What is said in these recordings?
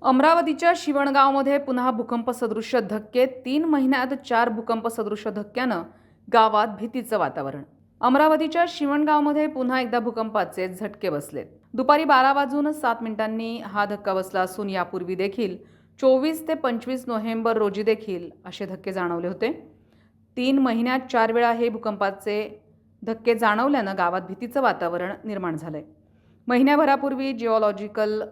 अमरावतीच्या शिवणगावमध्ये पुन्हा भूकंप सदृश्य धक्के. 3 महिन्यात 4 भूकंप सदृश्य धक्क्यानं गावात भीतीचं वातावरण. अमरावतीच्या शिवणगावमध्ये पुन्हा एकदा भूकंपाचे झटके बसलेत. दुपारी 12:07 हा धक्का बसला असून यापूर्वी देखील 24 ते 25 नोव्हेंबर रोजी देखील असे धक्के जाणवले होते. 3 महिन्यात 4 वेळा हे भूकंपाचे धक्के जाणवल्यानं गावात भीतीचं वातावरण निर्माण झालंय. महिन्याभरापूर्वी जिओलॉजिकल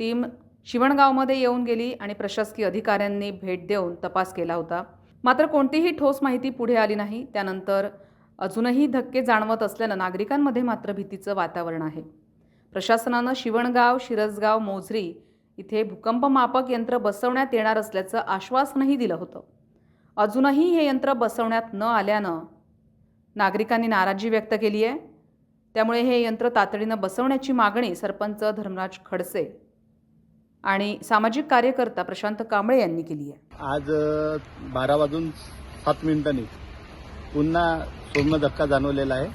टीम शिवणगावमध्ये येऊन गेली आणि प्रशासकीय अधिकाऱ्यांनी भेट देऊन तपास केला होता. मात्र कोणतीही ठोस माहिती पुढे आली नाही. त्यानंतर अजूनही धक्के जाणवत असल्यानं नागरिकांमध्ये मात्र भीतीचं वातावरण आहे. प्रशासनानं शिवणगाव, शिरसगाव, मोझरी इथे भूकंपमापक यंत्र बसवण्यात येणार असल्याचं आश्वासनही दिलं होतं. अजूनही हे यंत्र बसवण्यात न आल्यानं नागरिकांनी नाराजी व्यक्त केली आहे. त्यामुळे हे यंत्र तातडीनं बसवण्याची मागणी सरपंच धर्मराज खडसे आणि सामाजिक कार्यकर्ता प्रशांत कांबळे यांनी केली आहे. आज 12:07 पुन्हा सौम्य धक्का जाणवलेला आहे.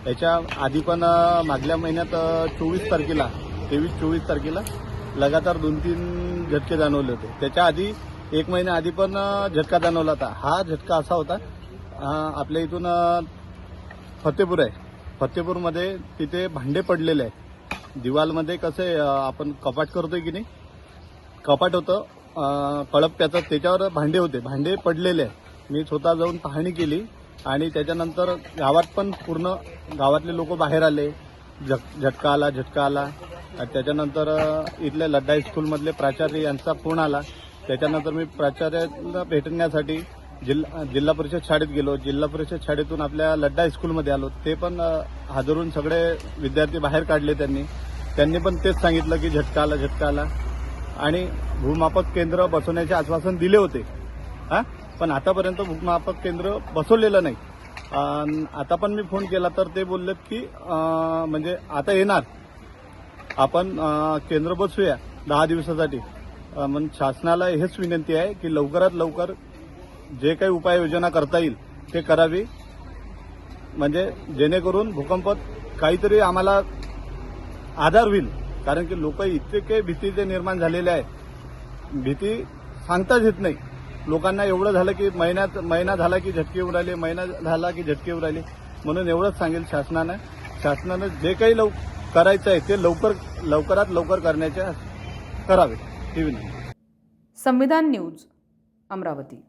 याच्या आधी पण मागल्या महिन्यात 23-24 तारखेला लगातार 2-3 झटके जाणवले होते. त्याच्या आधी 1 महिना आधी पण झटका जाणवला होता. हा झटका असा होता, आपल्या इथून फतेपूर आहे, फतेपूरमध्ये तिथे भांडे पडलेले आहे. दिवालमध्ये कसं आहे, आपण कपाट करतोय की नाही, कपाट होतं कळप्याचं, त्याच्यावर भांडे होते, भांडे पडलेले आहे. मी स्वतः जाऊन पाहणी केली आणि त्याच्यानंतर गावात पण पूर्ण गावातले लोक बाहेर आले. झटका आला. त्याच्यानंतर इथल्या लड्डा स्कूलमधले प्राचार्य यांचा फोन आला. त्याच्यानंतर मी प्राचार्याला भेटण्यासाठी जिल्हा परिषद शाळेत गेलो. जिल्हा परिषद शाळेतून आपल्या लड्डा स्कूलमध्ये आलो. ते पण हादरून सगळे विद्यार्थी बाहेर काढले. त्यांनी पण तेच सांगितलं की झटका आला आणि भूमापक केंद्र बसवण्याचे आश्वासन दिले होते. पण आतापर्यंत भूमापक केंद्र बसवलेलं नाही. आता पण मी फोन केला तर ते बोललेत की म्हणजे आता येणार, आपण केंद्र बसवूया 10 दिवसासाठी. मग शासनाला हेच विनंती आहे की लवकरात लवकर जे काही उपाययोजना करता येईल ते करावी, म्हणजे जेणेकरून भूकंपात काहीतरी आम्हाला आधार होईल. कारण की लोक इतके भीतीचे निर्माण झालेले आहे, भीती सांगताच येत नाही. लोकांना एवढं झालं की महिना झाला की झटके येऊन राहिले, म्हणून एवढंच सांगेल शासनानं जे काही करायचं आहे ते लवकरात लवकर करण्याचे करावे. ही विनंती. संविधान न्यूज, अमरावती.